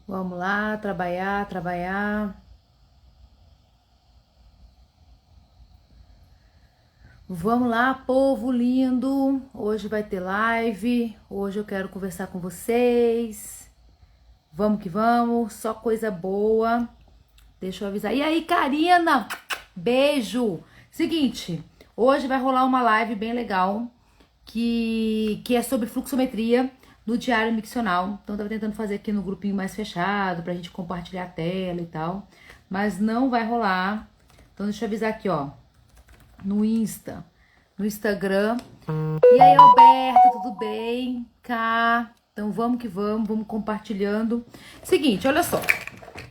Vamos lá, trabalhar, trabalhar. Vamos lá, povo lindo. Hoje vai ter live. Hoje eu quero conversar com vocês. Vamos que vamos, só coisa boa. Deixa eu avisar. E aí, Karina? Beijo. Seguinte, hoje vai rolar uma live bem legal que é sobre fluxometria no diário miccional. Então, eu tava tentando fazer aqui no grupinho mais fechado pra gente compartilhar a tela e tal, mas não vai rolar. Então, deixa eu avisar aqui, ó, no Instagram. E aí, Alberto, tudo bem? Cá. Então, vamos que vamos compartilhando. Seguinte, olha só.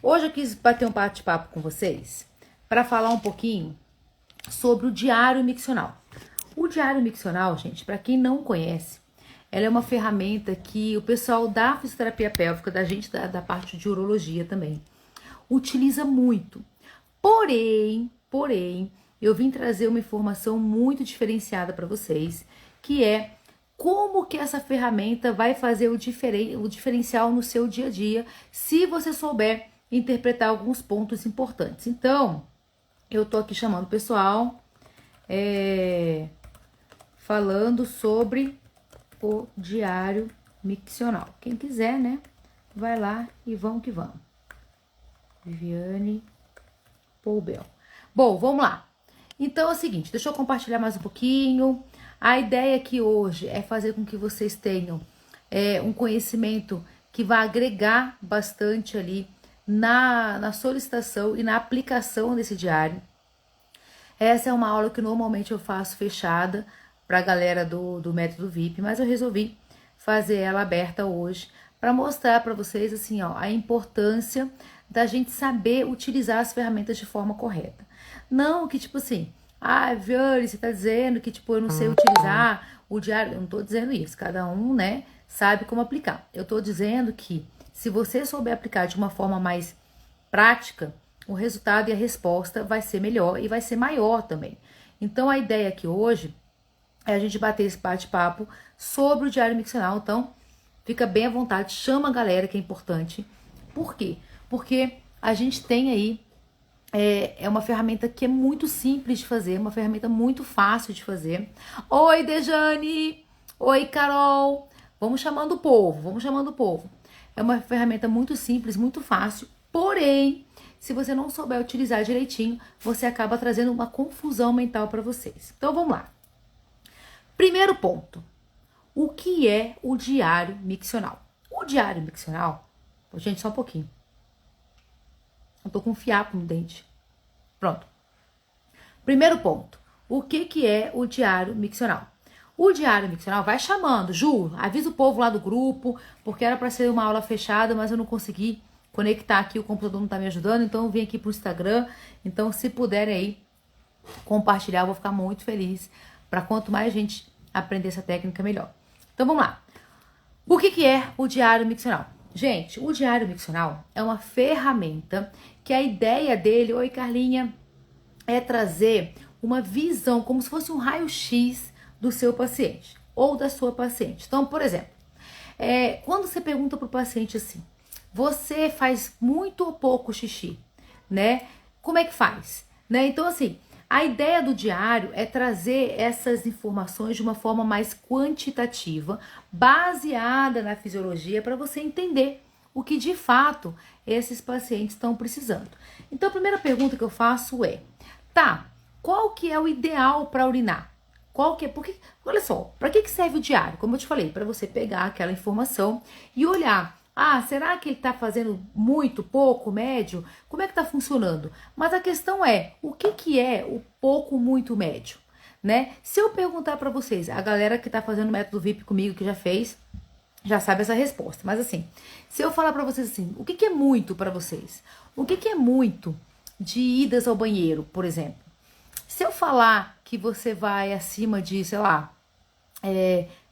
Hoje eu quis bater um bate-papo com vocês para falar um pouquinho sobre o diário miccional. O diário miccional, gente, para quem não conhece, ela é uma ferramenta que o pessoal da fisioterapia pélvica, da gente da parte de urologia também, utiliza muito. Porém, eu vim trazer uma informação muito diferenciada para vocês, que é como que essa ferramenta vai fazer o diferencial no seu dia a dia, se você souber interpretar alguns pontos importantes. Então, eu tô aqui chamando o pessoal, falando sobre o diário miccional. Quem quiser, né, vai lá e vamos que vamos. Viviane Poubel. Bom, vamos lá. Então é o seguinte, deixa eu compartilhar mais um pouquinho. A ideia aqui hoje é fazer com que vocês tenham um conhecimento que vai agregar bastante ali na solicitação e na aplicação desse diário. Essa é uma aula que normalmente eu faço fechada para a galera do método VIP, mas eu resolvi fazer ela aberta hoje para mostrar para vocês assim, ó, a importância da gente saber utilizar as ferramentas de forma correta. Não que tipo assim, Viane, você tá dizendo que tipo eu não sei utilizar o diário. Eu não tô dizendo isso, cada um, né, sabe como aplicar. Eu tô dizendo que se você souber aplicar de uma forma mais prática, o resultado e a resposta vai ser melhor e vai ser maior também. Então a ideia aqui hoje é a gente bater esse bate-papo sobre o diário miccional. Então, fica bem à vontade, chama a galera que é importante. Por quê? Porque a gente tem aí, é uma ferramenta que é muito simples de fazer, uma ferramenta muito fácil de fazer. Oi, Dejane! Oi, Carol! Vamos chamando o povo, vamos chamando o povo. É uma ferramenta muito simples, muito fácil, porém, se você não souber utilizar direitinho, você acaba trazendo uma confusão mental para vocês. Então, vamos lá. Primeiro ponto, o que é o diário miccional? O diário miccional, gente, só um pouquinho. Eu tô com um fiapo no dente. Pronto. Primeiro ponto, o que é o diário miccional? O diário miccional vai chamando, Ju, avisa o povo lá do grupo, porque era para ser uma aula fechada, mas eu não consegui conectar aqui, o computador não tá me ajudando, então eu vim aqui pro Instagram. Então, se puderem aí compartilhar, eu vou ficar muito feliz. Para quanto mais gente aprender essa técnica, melhor. Então, vamos lá. O que é o diário miccional? Gente, o diário miccional é uma ferramenta que a ideia dele, oi Carlinha, é trazer uma visão, como se fosse um raio-x do seu paciente ou da sua paciente. Então, por exemplo, quando você pergunta para o paciente assim, você faz muito ou pouco xixi, né? Como é que faz? Né? Então, assim, a ideia do diário é trazer essas informações de uma forma mais quantitativa, baseada na fisiologia, para você entender o que de fato esses pacientes estão precisando. Então, a primeira pergunta que eu faço é, qual que é o ideal para urinar? Porque, olha só, para que serve o diário? Como eu te falei, para você pegar aquela informação e olhar, será que ele está fazendo muito, pouco, médio? Como é que está funcionando? Mas a questão é, o que é o pouco, muito, médio? Né? Se eu perguntar para vocês, a galera que está fazendo o método VIP comigo, que já fez, já sabe essa resposta. Mas assim, se eu falar para vocês assim, o que é muito para vocês? O que é muito de idas ao banheiro, por exemplo? Se eu falar que você vai acima de, sei lá,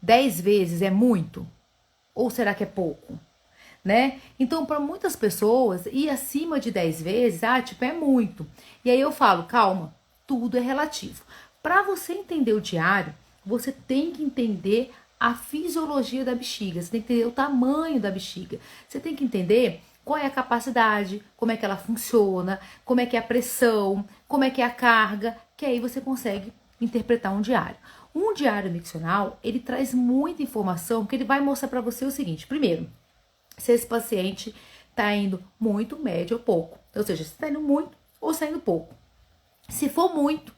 10 vezes é muito? Ou será que é pouco? Né? Então, para muitas pessoas, ir acima de 10 vezes, é muito. E aí eu falo, calma, tudo é relativo. Para você entender o diário, você tem que entender a fisiologia da bexiga, você tem que entender o tamanho da bexiga, você tem que entender qual é a capacidade, como é que ela funciona, como é que é a pressão, como é que é a carga, que aí você consegue interpretar um diário. Um diário miccional, ele traz muita informação, porque ele vai mostrar para você o seguinte: primeiro, se esse paciente está indo muito, médio ou pouco. Ou seja, se está indo muito ou está indo pouco. Se for muito,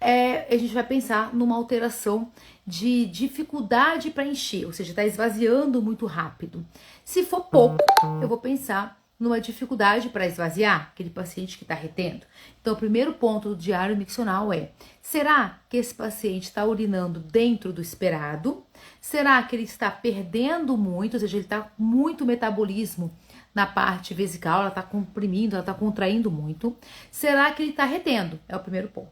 a gente vai pensar numa alteração de dificuldade para encher, ou seja, está esvaziando muito rápido. Se for pouco, eu vou pensar numa dificuldade para esvaziar, aquele paciente que está retendo. Então, o primeiro ponto do diário miccional é: será que esse paciente está urinando dentro do esperado? Será que ele está perdendo muito, ou seja, ele está com muito metabolismo na parte vesical, ela está comprimindo, ela está contraindo muito? Será que ele está retendo? É o primeiro ponto.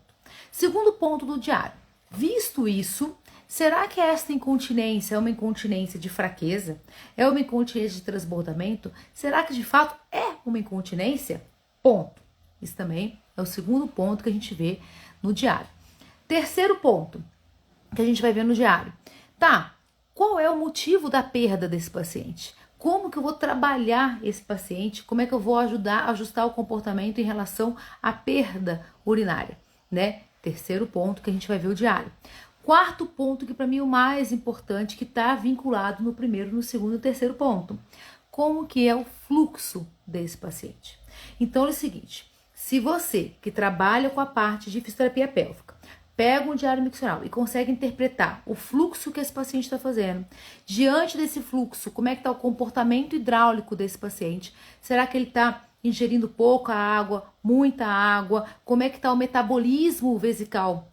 Segundo ponto do diário: visto isso, será que esta incontinência é uma incontinência de fraqueza? É uma incontinência de transbordamento? Será que de fato é uma incontinência? Ponto. Isso também é o segundo ponto que a gente vê no diário. Terceiro ponto que a gente vai ver no diário: tá, qual é o motivo da perda desse paciente? Como que eu vou trabalhar esse paciente? Como é que eu vou ajustar o comportamento em relação à perda urinária, né? Terceiro ponto que a gente vai ver o diário. Quarto ponto, que para mim é o mais importante, que está vinculado no primeiro, no segundo e no terceiro ponto: como que é o fluxo desse paciente. Então é o seguinte: se você que trabalha com a parte de fisioterapia pélvica pega um diário miccional e consegue interpretar o fluxo que esse paciente está fazendo, diante desse fluxo, como é que está o comportamento hidráulico desse paciente? Será que ele está ingerindo pouca água, muita água? Como é que está o metabolismo vesical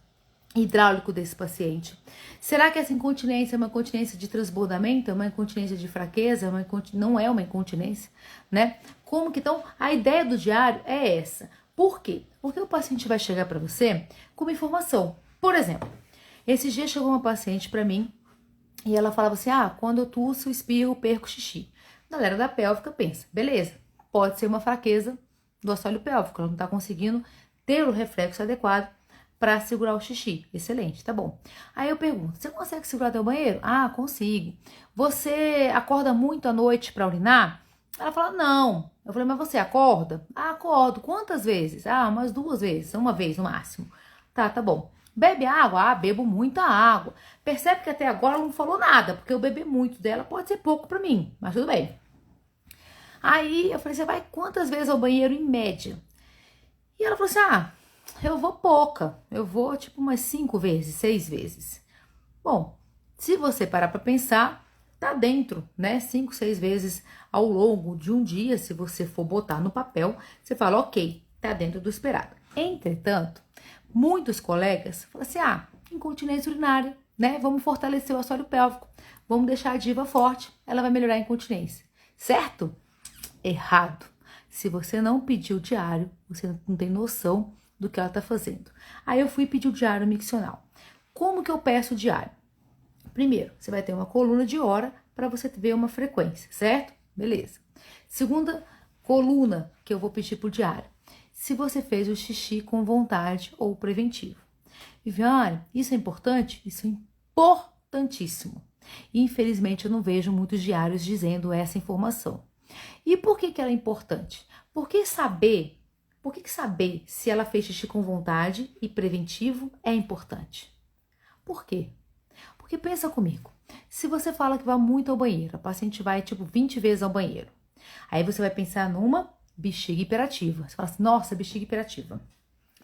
hidráulico desse paciente? Será que essa incontinência é uma incontinência de transbordamento? É uma incontinência de fraqueza? Não é uma incontinência, né? Como que então a ideia do diário é essa? Por quê? Porque o paciente vai chegar para você com uma informação. Por exemplo, esses dias chegou uma paciente para mim e ela falava assim: quando eu tuço, espirro, perco xixi. A galera da pélvica pensa: beleza, pode ser uma fraqueza do assoalho pélvico, ela não está conseguindo ter o reflexo adequado para segurar o xixi. Excelente, tá bom. Aí eu pergunto: você consegue segurar até o banheiro? Consigo. Você acorda muito à noite para urinar? Ela fala: não. Eu falei: mas você acorda? Acordo. Quantas vezes? Umas 2 vezes, uma vez no máximo. Tá bom. Bebe água? Bebo muita água. Percebe que até agora ela não falou nada, porque eu beber muito dela pode ser pouco para mim, mas tudo bem. Aí eu falei: você vai quantas vezes ao banheiro em média? E ela falou assim: eu vou pouca. Eu vou tipo umas 5 vezes, 6 vezes. Bom, se você parar para pensar, tá dentro, né? 5, 6 vezes ao longo de um dia, se você for botar no papel, você fala: ok, tá dentro do esperado. Entretanto, muitos colegas falam assim: incontinência urinária, né? Vamos fortalecer o assoalho pélvico, vamos deixar a diva forte, ela vai melhorar a incontinência. Certo? Errado. Se você não pedir o diário, você não tem noção do que ela tá fazendo. Aí eu fui pedir o diário miccional. Como que eu peço o diário? Primeiro, você vai ter uma coluna de hora para você ver uma frequência, certo? Beleza. Segunda coluna que eu vou pedir pro diário: se você fez o xixi com vontade ou preventivo. Viviane, isso é importante? Isso é importantíssimo. Infelizmente, eu não vejo muitos diários dizendo essa informação. E por que ela é importante? Por que saber se ela fez xixi com vontade e preventivo é importante? Por quê? Porque pensa comigo, se você fala que vai muito ao banheiro, a paciente vai tipo 20 vezes ao banheiro, aí você vai pensar numa bexiga hiperativa. Você fala assim: nossa, bexiga hiperativa.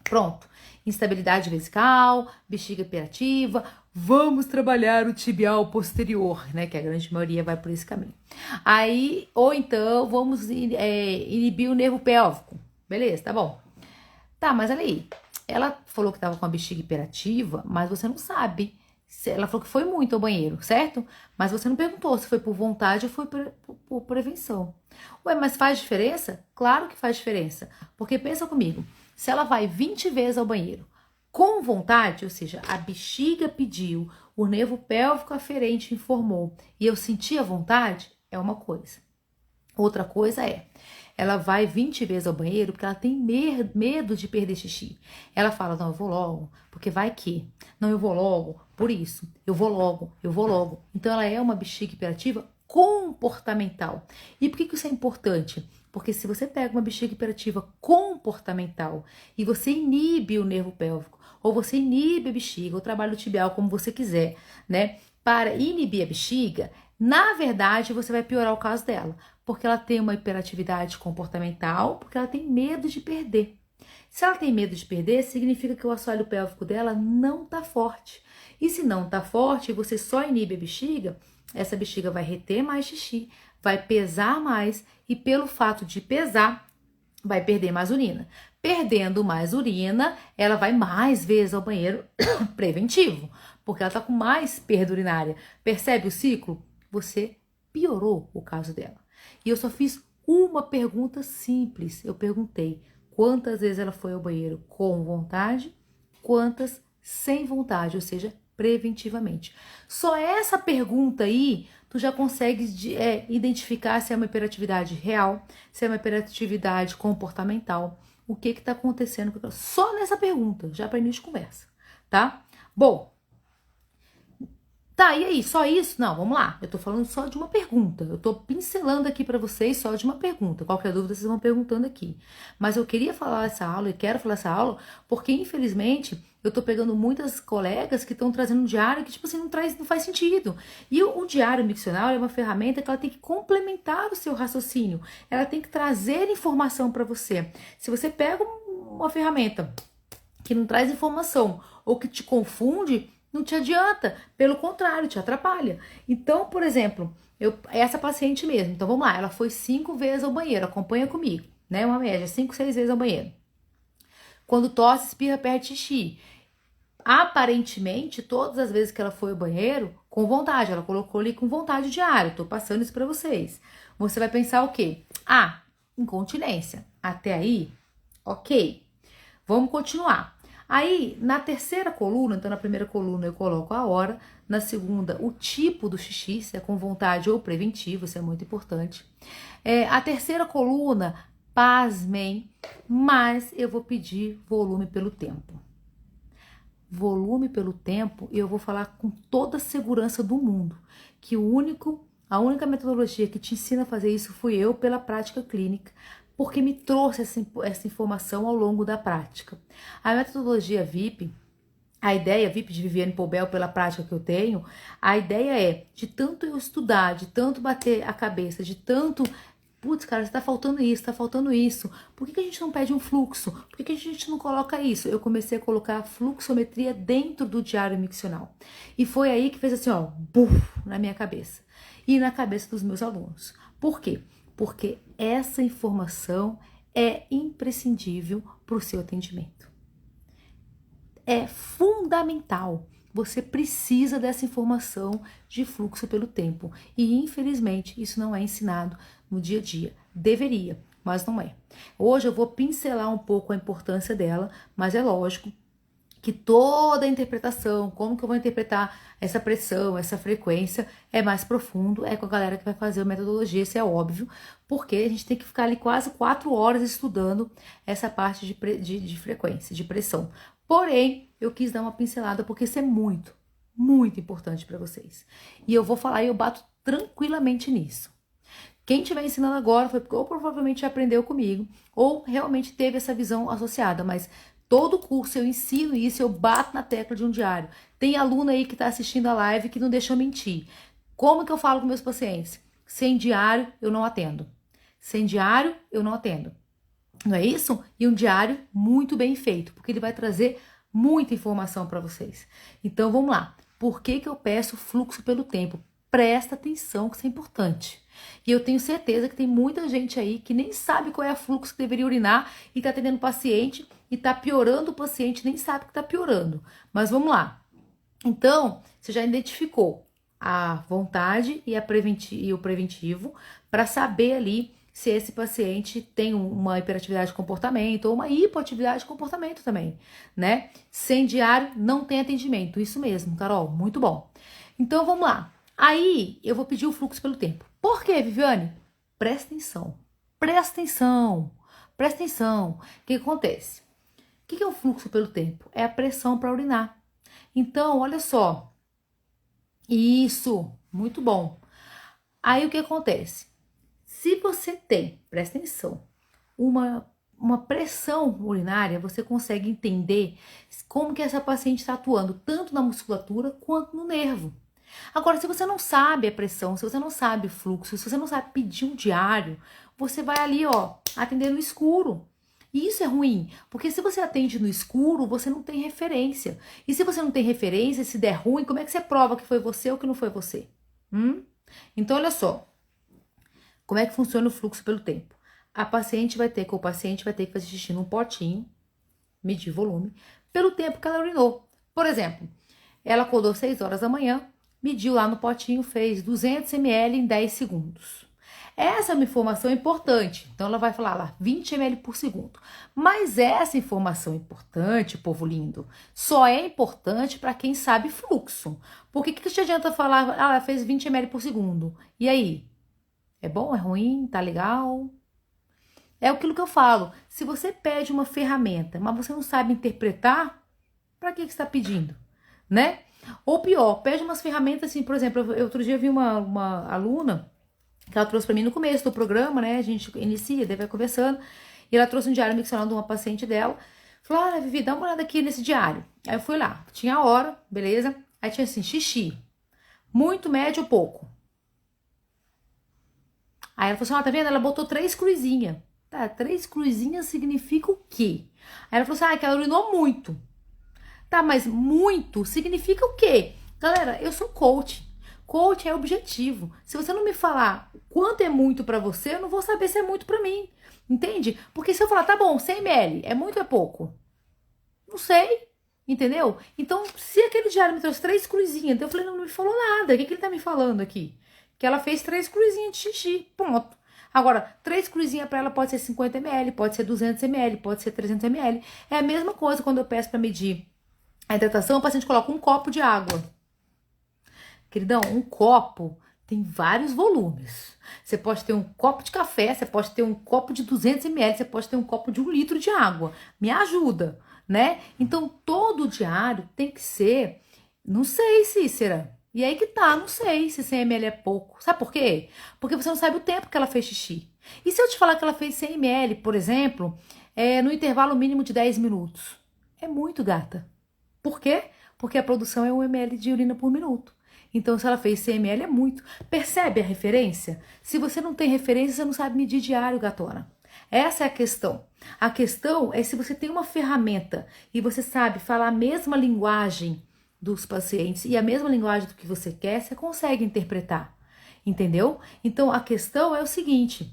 Pronto, instabilidade vesical, bexiga hiperativa, vamos trabalhar o tibial posterior, né? Que a grande maioria vai por esse caminho. Aí, ou então, vamos inibir o nervo pélvico. Beleza, tá bom. Tá, mas olha aí, ela falou que tava com a bexiga hiperativa, mas você não sabe. Ela falou que foi muito ao banheiro, certo? Mas você não perguntou se foi por vontade ou foi por prevenção. Ué, mas faz diferença? Claro que faz diferença. Porque pensa comigo, se ela vai 20 vezes ao banheiro com vontade, ou seja, a bexiga pediu, o nervo pélvico aferente informou e eu senti a vontade, é uma coisa. Outra coisa ela vai 20 vezes ao banheiro porque ela tem medo de perder xixi. Ela fala: não, eu vou logo, porque vai que. Não, eu vou logo, por isso. Eu vou logo, eu vou logo. Então ela é uma bexiga hiperativa comportamental. E por que isso é importante? Porque se você pega uma bexiga hiperativa comportamental e você inibe o nervo pélvico, ou você inibe a bexiga, ou trabalho tibial, como você quiser, né? Para inibir a bexiga, na verdade, você vai piorar o caso dela. Porque ela tem uma hiperatividade comportamental, porque ela tem medo de perder. Se ela tem medo de perder, significa que o assoalho pélvico dela não tá forte. E se não tá forte e você só inibe a bexiga, essa bexiga vai reter mais xixi, vai pesar mais e pelo fato de pesar, vai perder mais urina. Perdendo mais urina, ela vai mais vezes ao banheiro preventivo, porque ela tá com mais perda urinária. Percebe o ciclo? Você piorou o caso dela. E eu só fiz uma pergunta simples. Eu perguntei quantas vezes ela foi ao banheiro com vontade, quantas sem vontade, ou seja, preventivamente. Só essa pergunta aí, tu já consegue identificar se é uma hiperatividade real, se é uma hiperatividade comportamental, o que está acontecendo com ela. Só nessa pergunta, já para início de conversa, tá? Bom, tá, e aí, só isso? Não, vamos lá. Eu tô falando só de uma pergunta. Eu tô pincelando aqui para vocês só de uma pergunta. Qualquer dúvida, vocês vão perguntando aqui. Mas eu queria falar essa aula e quero falar essa aula porque, infelizmente, eu tô pegando muitas colegas que estão trazendo um diário que, tipo assim, não faz sentido. E o diário miccional é uma ferramenta que ela tem que complementar o seu raciocínio. Ela tem que trazer informação para você. Se você pega uma ferramenta que não traz informação ou que te confunde, não te adianta, pelo contrário, te atrapalha. Então, por exemplo, essa paciente mesmo, então vamos lá, ela foi 5 vezes ao banheiro, acompanha comigo, né? Uma média, 5, 6 vezes ao banheiro. Quando tosse, espirra, perde xixi. Aparentemente, todas as vezes que ela foi ao banheiro, com vontade, ela colocou ali com vontade diária, tô passando isso pra vocês. Você vai pensar o quê? Ah, incontinência. Até aí, ok. Vamos continuar. Aí, na terceira coluna, então na primeira coluna eu coloco a hora, na segunda o tipo do xixi, se é com vontade ou preventivo, isso é muito importante. A terceira coluna, pasmem, mas eu vou pedir volume pelo tempo. Volume pelo tempo, e eu vou falar com toda a segurança do mundo, que a única metodologia que te ensina a fazer isso fui eu pela prática clínica, porque me trouxe essa informação ao longo da prática. A metodologia VIP, a ideia VIP de Viviane Poubel, pela prática que eu tenho, a ideia é de tanto eu estudar, de tanto bater a cabeça, de tanto, putz, cara, tá faltando isso, tá faltando isso. Por que a gente não pede um fluxo? Por que a gente não coloca isso? Eu comecei a colocar a fluxometria dentro do diário miccional. E foi aí que fez assim, ó, buf, na minha cabeça. E na cabeça dos meus alunos. Por quê? Porque essa informação é imprescindível para o seu atendimento. É fundamental. Você precisa dessa informação de fluxo pelo tempo. E, infelizmente, isso não é ensinado no dia a dia. Deveria, mas não é. Hoje eu vou pincelar um pouco a importância dela, mas é lógico que toda a interpretação, como que eu vou interpretar essa pressão, essa frequência, é mais profundo, é com a galera que vai fazer a metodologia, isso é óbvio, porque a gente tem que ficar ali quase 4 horas estudando essa parte de frequência, de pressão. Porém, eu quis dar uma pincelada porque isso é muito, muito importante para vocês. E eu vou falar e eu bato tranquilamente nisso. Quem estiver ensinando agora foi porque ou provavelmente já aprendeu comigo, ou realmente teve essa visão associada, mas todo curso eu ensino isso, eu bato na tecla de um diário. Tem aluno aí que está assistindo a live que não deixa eu mentir. Como que eu falo com meus pacientes? Sem diário, eu não atendo. Sem diário, eu não atendo. Não é isso? E um diário muito bem feito, porque ele vai trazer muita informação para vocês. Então, vamos lá. Por que eu peço fluxo pelo tempo? Presta atenção que isso é importante. E eu tenho certeza que tem muita gente aí que nem sabe qual é o fluxo que deveria urinar e tá atendendo o paciente e tá piorando o paciente, nem sabe que tá piorando. Mas vamos lá. Então, você já identificou a vontade e o preventivo para saber ali se esse paciente tem uma hiperatividade de comportamento ou uma hipoatividade de comportamento também, né? Sem diário, não tem atendimento. Isso mesmo, Carol, muito bom. Então, vamos lá. Aí, eu vou pedir o fluxo pelo tempo. Por quê, Viviane? Presta atenção. Presta atenção. Presta atenção. O que acontece? O que é o fluxo pelo tempo? É a pressão para urinar. Então, olha só. Isso, muito bom. Aí, o que acontece? Se você tem, presta atenção, uma pressão urinária, você consegue entender como que essa paciente está atuando, tanto na musculatura quanto no nervo. Agora, se você não sabe a pressão, se você não sabe o fluxo, se você não sabe pedir um diário, você vai ali, ó, atender no escuro. E isso é ruim, porque se você atende no escuro, você não tem referência. E se você não tem referência, se der ruim, como é que você prova que foi você ou que não foi você? Então, olha só, como é que funciona o fluxo pelo tempo? O paciente vai ter que fazer xixi num potinho, medir volume, pelo tempo que ela urinou. Por exemplo, ela acordou 6 horas da manhã, mediu lá no potinho, fez 200 ml em 10 segundos. Essa é uma informação importante, então ela vai falar lá 20 ml por segundo. Mas essa informação importante, povo lindo, só é importante para quem sabe fluxo. Por que te adianta falar, ela fez 20 ml por segundo? E aí? É bom? É ruim? Tá legal? É aquilo que eu falo. Se você pede uma ferramenta, mas você não sabe interpretar, para que você está pedindo? Né? Ou pior, pede umas ferramentas assim, por exemplo, outro dia eu vi uma aluna que ela trouxe para mim no começo do programa, né? A gente inicia, daí vai conversando, e ela trouxe um diário miccional de uma paciente dela. Falou, olha, Vivi, dá uma olhada aqui nesse diário. Aí eu fui lá, tinha a hora, beleza? Aí tinha assim, xixi, muito, médio ou pouco. Aí ela falou assim, ó, tá vendo? Ela botou 3 cruzinhas. Tá, 3 cruzinhas significa o quê? Aí ela falou assim, ah, que ela urinou muito. Tá, mas muito significa o quê? Galera, eu sou coach. Coach é objetivo. Se você não me falar quanto é muito pra você, eu não vou saber se é muito pra mim. Entende? Porque se eu falar, tá bom, 100 ml, é muito ou é pouco? Não sei. Entendeu? Então, se aquele diário me trouxe 3 cruzinhas, eu falei, não me falou nada. O que ele tá me falando aqui? Que ela fez 3 cruzinhas de xixi. Ponto. Agora, 3 cruzinhas para ela pode ser 50 ml, pode ser 200 ml, pode ser 300 ml. É a mesma coisa quando eu peço para medir a hidratação, o paciente coloca um copo de água. Queridão, um copo tem vários volumes. Você pode ter um copo de café, você pode ter um copo de 200 ml, você pode ter um copo de 1 litro de água. Me ajuda, né? Então, todo diário tem que ser, não sei, Cícera. E aí que tá, não sei se 100 ml é pouco. Sabe por quê? Porque você não sabe o tempo que ela fez xixi. E se eu te falar que ela fez 100 ml, por exemplo, no intervalo mínimo de 10 minutos? É muito, gata. Por quê? Porque a produção é 1 ml de urina por minuto. Então, se ela fez 100 ml, é muito. Percebe a referência? Se você não tem referência, você não sabe medir diário, gatona. Essa é a questão. A questão é se você tem uma ferramenta e você sabe falar a mesma linguagem dos pacientes e a mesma linguagem do que você quer, você consegue interpretar. Entendeu? Então, a questão é o seguinte: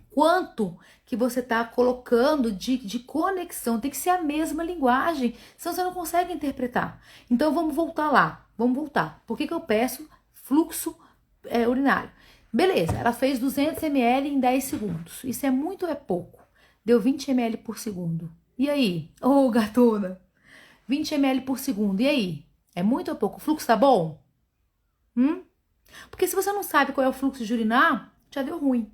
quanto que você está colocando de conexão, tem que ser a mesma linguagem, senão você não consegue interpretar. Então vamos voltar lá, vamos voltar. Por que eu peço fluxo urinário? Beleza, ela fez 200 ml em 10 segundos, isso é muito ou é pouco? Deu 20 ml por segundo. E aí? Ô, gatona, 20 ml por segundo, e aí? É muito ou pouco? O fluxo tá bom? Porque se você não sabe qual é o fluxo de urinar, já deu ruim.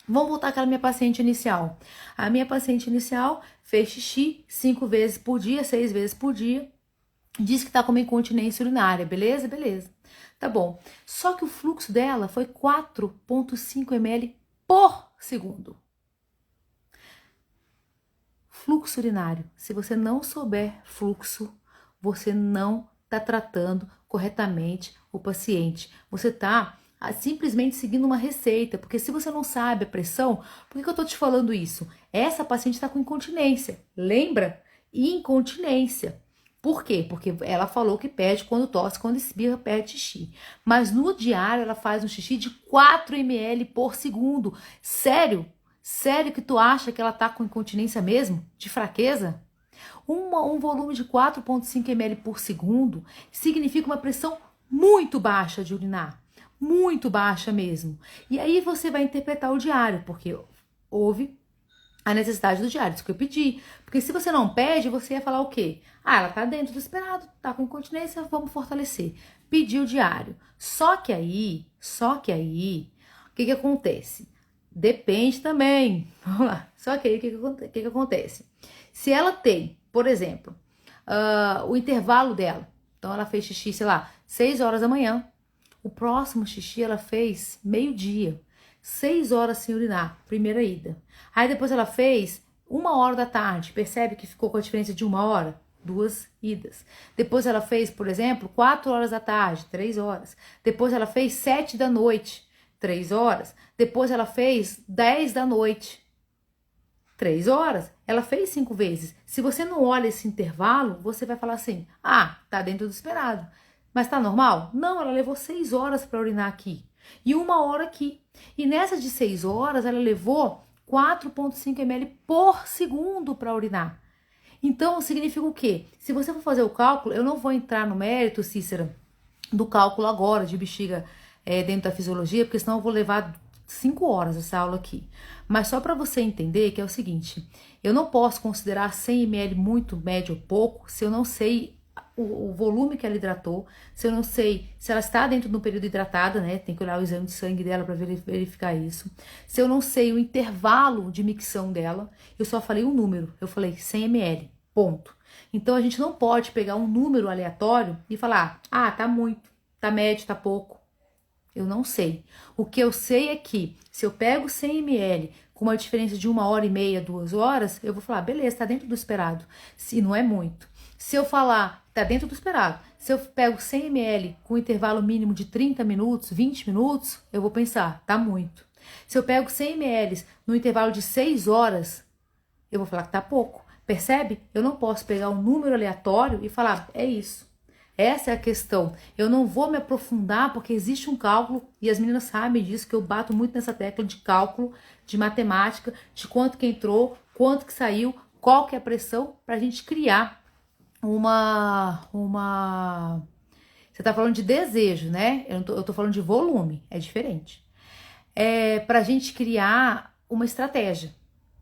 Vamos voltar àquela minha paciente inicial. A minha paciente inicial fez xixi 5 vezes por dia, 6 vezes por dia. Diz que tá com uma incontinência urinária, beleza? Beleza. Tá bom. Só que o fluxo dela foi 4,5 ml por segundo. Fluxo urinário. Se você não souber fluxo, você não tá tratando corretamente o paciente. Você tá simplesmente seguindo uma receita, porque se você não sabe a pressão, por que eu tô te falando isso? Essa paciente está com incontinência, lembra? Incontinência. Por quê? Porque ela falou que pede quando tosse, quando espirra, pede xixi. Mas no diário ela faz um xixi de 4 ml por segundo. Sério? Sério que tu acha que ela tá com incontinência mesmo? De fraqueza? Um volume de 4,5 ml por segundo significa uma pressão muito baixa de urinar. Muito baixa mesmo. E aí você vai interpretar o diário, porque houve a necessidade do diário, isso que eu pedi. Porque se você não pede, você ia falar o quê? Ah, ela tá dentro do esperado, tá com incontinência, vamos fortalecer. Pediu o diário. Só que aí, o que acontece? Depende também. Vamos lá. Só que aí, o que acontece? Se ela tem, por exemplo, o intervalo dela, então ela fez xixi, sei lá, 6 horas da manhã, o próximo xixi ela fez meio-dia. 6 horas sem urinar, primeira ida. Aí depois ela fez 1 hora da tarde, percebe que ficou com a diferença de 1 hora? 2 idas. Depois ela fez, por exemplo, 4 horas da tarde, 3 horas. Depois ela fez 7 da noite, 3 horas. Depois ela fez 10 da noite, 3 horas. Ela fez 5 vezes. Se você não olha esse intervalo, você vai falar assim, ah, tá dentro do esperado. Mas tá normal? Não, ela levou 6 horas para urinar aqui. E 1 hora aqui. E nessa de 6 horas, ela levou 4,5 ml por segundo para urinar. Então, significa o quê? Se você for fazer o cálculo, eu não vou entrar no mérito, Cícera, do cálculo agora de bexiga dentro da fisiologia, porque senão eu vou levar 5 horas essa aula aqui. Mas só para você entender que é o seguinte, eu não posso considerar 100 ml muito, médio ou pouco, se eu não sei o volume que ela hidratou, se eu não sei se ela está dentro de um período hidratada, né? Tem que olhar o exame de sangue dela para verificar isso. Se eu não sei o intervalo de micção dela, eu só falei um número, eu falei 100 ml, ponto. Então a gente não pode pegar um número aleatório e falar, ah, tá muito, tá médio, tá pouco. Eu não sei. O que eu sei é que se eu pego 100 ml com uma diferença de 1 hora e meia, 2 horas, eu vou falar, beleza, tá dentro do esperado. Se não é muito. Se eu falar, tá dentro do esperado. Se eu pego 100 ml com intervalo mínimo de 30 minutos, 20 minutos, eu vou pensar, tá muito. Se eu pego 100 ml no intervalo de 6 horas, eu vou falar que tá pouco. Percebe? Eu não posso pegar um número aleatório e falar, é isso. Essa é a questão. Eu não vou me aprofundar porque existe um cálculo e as meninas sabem disso, que eu bato muito nessa tecla de cálculo, de matemática, de quanto que entrou, quanto que saiu, qual que é a pressão, para a gente criar Você tá falando de desejo, né? Eu tô falando de volume, é diferente. Pra gente criar uma estratégia,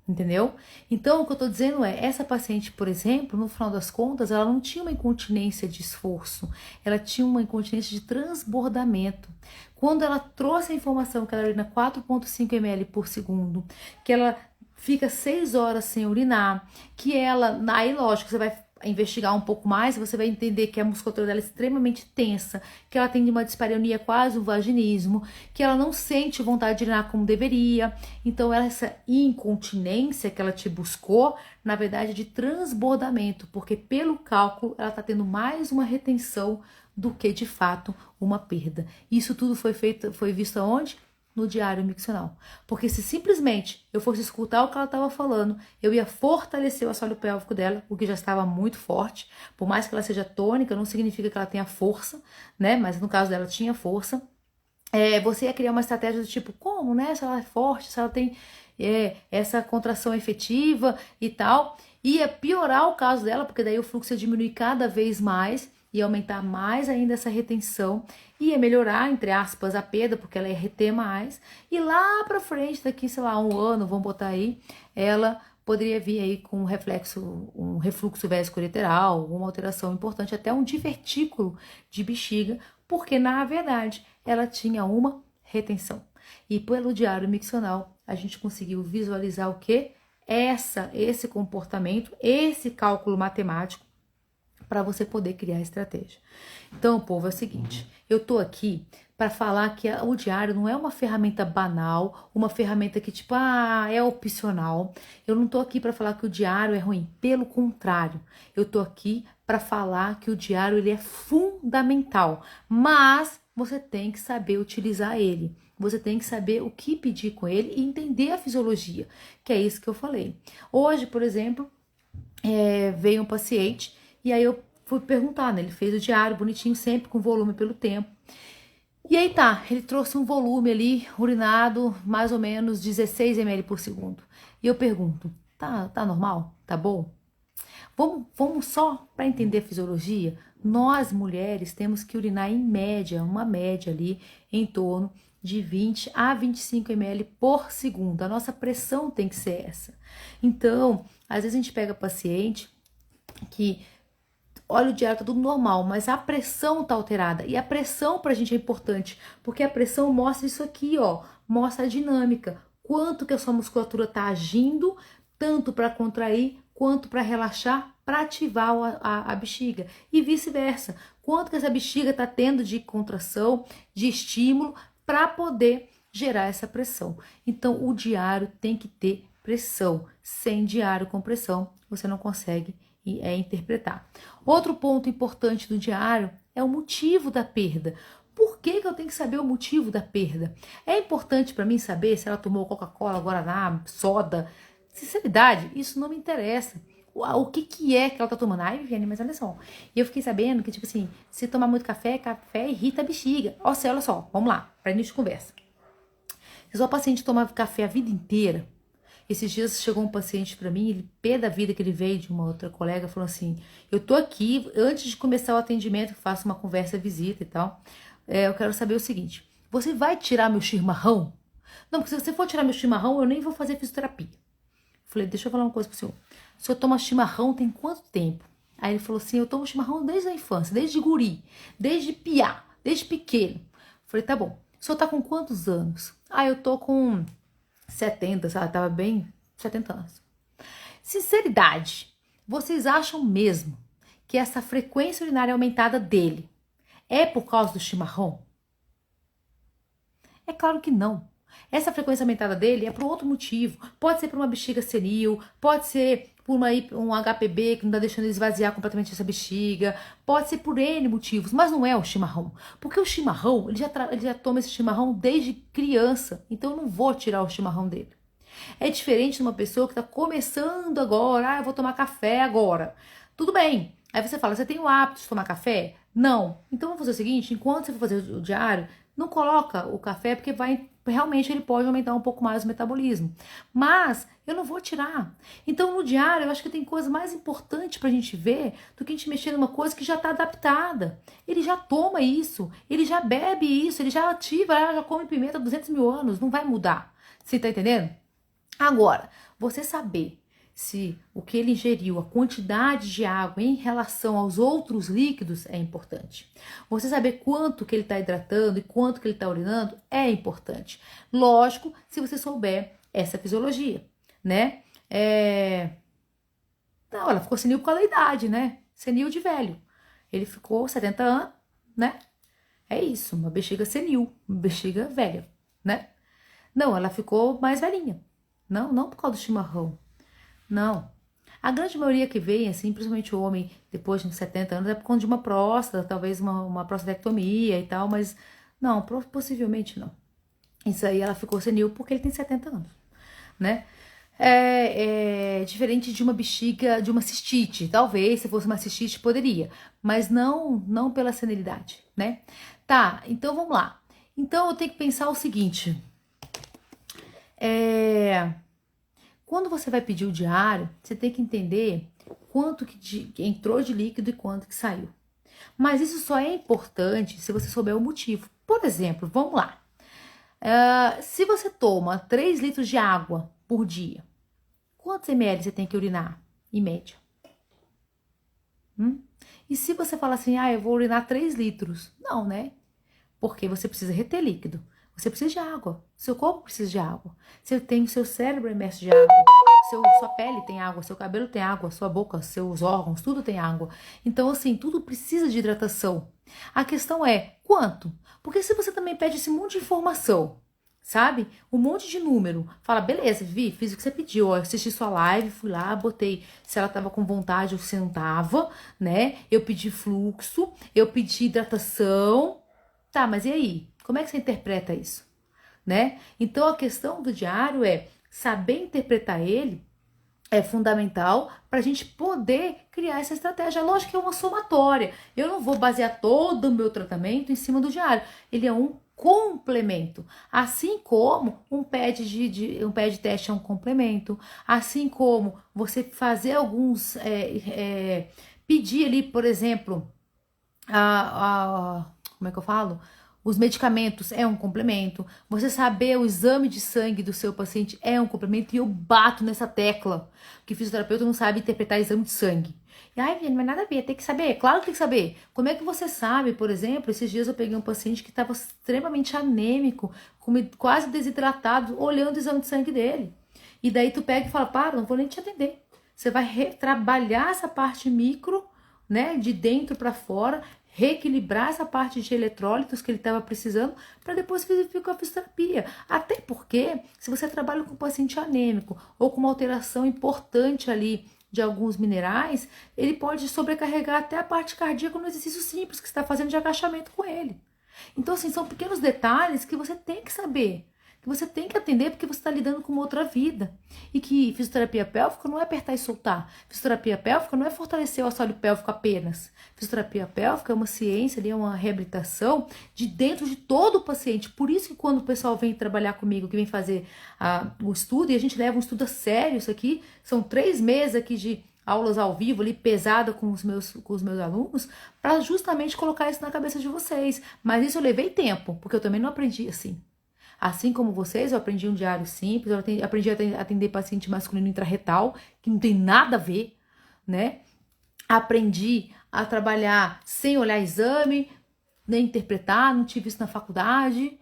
entendeu? Então, o que eu tô dizendo é, essa paciente, por exemplo, no final das contas, ela não tinha uma incontinência de esforço, ela tinha uma incontinência de transbordamento. Quando ela trouxe a informação que ela urina 4,5 ml por segundo, que ela fica 6 horas sem urinar, que ela, aí lógico, você vai investigar um pouco mais, você vai entender que a musculatura dela é extremamente tensa, que ela tem uma dispareunia, quase um vaginismo, que ela não sente vontade de urinar como deveria. Então, essa incontinência que ela te buscou, na verdade, é de transbordamento, porque pelo cálculo ela está tendo mais uma retenção do que, de fato, uma perda. Isso tudo foi visto aonde? No diário miccional. Porque se simplesmente eu fosse escutar o que ela estava falando, eu ia fortalecer o assoalho pélvico dela, o que já estava muito forte. Por mais que ela seja tônica, não significa que ela tenha força, né? Mas no caso dela tinha força. Você ia criar uma estratégia do tipo, como, né? Se ela é forte, se ela tem essa contração efetiva e tal. Ia piorar o caso dela, porque daí o fluxo ia diminuir cada vez mais, ia aumentar mais ainda essa retenção, ia melhorar, entre aspas, a perda, porque ela ia reter mais, e lá pra frente, daqui, sei lá, 1 ano, vamos botar aí, ela poderia vir aí com um refluxo vesicolateral, uma alteração importante, até um divertículo de bexiga, porque na verdade ela tinha uma retenção. E pelo diário miccional a gente conseguiu visualizar o que? Esse comportamento, esse cálculo matemático, para você poder criar estratégia. Então, povo, é o seguinte, eu tô aqui para falar que o diário não é uma ferramenta banal, uma ferramenta que tipo, é opcional. Eu não tô aqui para falar que o diário é ruim, pelo contrário. Eu tô aqui para falar que o diário ele é fundamental, mas você tem que saber utilizar ele. Você tem que saber o que pedir com ele e entender a fisiologia, que é isso que eu falei. Hoje, por exemplo, veio um paciente e aí eu fui perguntar, né? Ele fez o diário bonitinho, sempre com volume pelo tempo. E aí tá, ele trouxe um volume ali, urinado, mais ou menos 16 ml por segundo. E eu pergunto, tá normal? Tá bom? Vamos só para entender a fisiologia? Nós, mulheres, temos que urinar em média, uma média ali, em torno de 20 a 25 ml por segundo. A nossa pressão tem que ser essa. Então, às vezes a gente pega paciente que olha o diário, tá tudo normal, mas a pressão tá alterada. E a pressão pra gente é importante, porque a pressão mostra isso aqui, ó, mostra a dinâmica. Quanto que a sua musculatura tá agindo, tanto para contrair quanto para relaxar, para ativar a bexiga. E vice-versa. Quanto que essa bexiga tá tendo de contração, de estímulo, para poder gerar essa pressão. Então, o diário tem que ter pressão. Sem diário com pressão, você não consegue interpretar. Outro ponto importante do diário é o motivo da perda. Por que eu tenho que saber o motivo da perda? É importante para mim saber se ela tomou Coca-Cola, Guaraná, soda. Sinceridade, isso não me interessa. O que é que ela tá tomando? Ai, Viviane, mas olha só. E eu fiquei sabendo que, tipo assim, se tomar muito café, café irrita a bexiga. Olha só, vamos lá, para início de conversa. Se sua paciente toma café a vida inteira, esses dias chegou um paciente para mim, ele pé da vida que ele veio de uma outra colega, falou assim, eu tô aqui, antes de começar o atendimento, faço uma conversa, visita e tal, eu quero saber o seguinte, você vai tirar meu chimarrão? Não, porque se você for tirar meu chimarrão, eu nem vou fazer fisioterapia. Falei, deixa eu falar uma coisa pro senhor. O senhor toma chimarrão tem quanto tempo? Aí ele falou assim, eu tomo chimarrão desde a infância, desde guri, desde piá, desde pequeno. Falei, tá bom. O senhor tá com quantos anos? Ah, eu tô com 70, sabe? Tava bem 70 anos. Sinceridade, vocês acham mesmo que essa frequência urinária aumentada dele é por causa do chimarrão? É claro que não. Essa frequência aumentada dele é por outro motivo. Pode ser por uma bexiga senil, pode ser por um HPB que não está deixando esvaziar completamente essa bexiga, pode ser por N motivos, mas não é o chimarrão. Porque o chimarrão, ele já toma esse chimarrão desde criança, então eu não vou tirar o chimarrão dele. É diferente de uma pessoa que está começando agora, eu vou tomar café agora. Tudo bem. Aí você fala, você tem o hábito de tomar café? Não. Então vamos fazer o seguinte, enquanto você for fazer o diário, não coloca o café, porque realmente ele pode aumentar um pouco mais o metabolismo. Mas eu não vou tirar. Então no diário eu acho que tem coisa mais importante pra gente ver do que a gente mexer numa coisa que já tá adaptada. Ele já toma isso, ele já bebe isso, ele já ativa, já come pimenta há 200 mil anos, não vai mudar. Você tá entendendo? Agora, você saber se o que ele ingeriu, a quantidade de água em relação aos outros líquidos é importante. Você saber quanto que ele está hidratando e quanto que ele está urinando é importante. Lógico, se você souber essa fisiologia, né? Não, ela ficou senil por causa da idade, né? Senil de velho. Ele ficou 70 anos, né? É isso, uma bexiga senil, uma bexiga velha, né? Não, ela ficou mais velhinha. Não por causa do chimarrão. Não. A grande maioria que vem, assim, principalmente o homem depois de 70 anos, é por conta de uma próstata, talvez uma prostatectomia e tal, mas não, possivelmente não. Isso aí ela ficou senil porque ele tem 70 anos, né? É diferente de uma bexiga, de uma cistite. Talvez, se fosse uma cistite, poderia, mas não pela senilidade, né? Tá, então vamos lá. Então eu tenho que pensar o seguinte. Quando você vai pedir o diário, você tem que entender quanto que entrou de líquido e quanto que saiu. Mas isso só é importante se você souber o motivo. Por exemplo, vamos lá. Se você toma 3 litros de água por dia, quantos ml você tem que urinar, em média? E se você fala assim, eu vou urinar 3 litros? Não, né? Porque você precisa reter líquido. Você precisa de água. Seu corpo precisa de água. Seu cérebro é imerso de água. Sua pele tem água, seu cabelo tem água, sua boca, seus órgãos, tudo tem água. Então, assim, tudo precisa de hidratação. A questão é, quanto? Porque se você também pede esse monte de informação, sabe? Um monte de número. Fala, beleza, Vi, fiz o que você pediu. Ó, eu assisti sua live, fui lá, botei se ela tava com vontade ou se não tava, né? Eu pedi fluxo, eu pedi hidratação. Tá, mas e aí? Como é que você interpreta isso? Né? Então a questão do diário é saber interpretar ele é fundamental para a gente poder criar essa estratégia. Lógico que é uma somatória. Eu não vou basear todo o meu tratamento em cima do diário. Ele é um complemento. Assim como um pad de teste é um complemento. Assim como você fazer alguns... pedir ali, por exemplo, como é que eu falo? Os medicamentos é um complemento. Você saber o exame de sangue do seu paciente é um complemento. E eu bato nessa tecla. Que fisioterapeuta não sabe interpretar exame de sangue. E ai, Viviane, mas nada a ver. Tem que saber. Claro que tem que saber. Como é que você sabe, por exemplo, esses dias eu peguei um paciente que estava extremamente anêmico, quase desidratado, olhando o exame de sangue dele. E daí tu pega e fala, não vou nem te atender. Você vai trabalhar essa parte micro, né, de dentro para fora, reequilibrar essa parte de eletrólitos que ele estava precisando para depois vir com a fisioterapia. Até porque, se você trabalha com um paciente anêmico ou com uma alteração importante ali de alguns minerais, ele pode sobrecarregar até a parte cardíaca no exercício simples que você está fazendo de agachamento com ele. Então, assim, são pequenos detalhes que você tem que saber, que você tem que atender porque você está lidando com uma outra vida. E que fisioterapia pélvica não é apertar e soltar. Fisioterapia pélvica não é fortalecer o assoalho pélvico apenas. Fisioterapia pélvica é uma ciência, é uma reabilitação de dentro de todo o paciente. Por isso que quando o pessoal vem trabalhar comigo, que vem fazer o estudo, e a gente leva um estudo a sério, isso aqui, são 3 meses aqui de aulas ao vivo ali, pesada com os meus alunos, para justamente colocar isso na cabeça de vocês. Mas isso eu levei tempo, porque eu também não aprendi assim. Assim como vocês, eu aprendi um diário simples, eu aprendi a atender paciente masculino intrarretal, que não tem nada a ver, né? Aprendi a trabalhar sem olhar exame, nem interpretar, não tive isso na faculdade.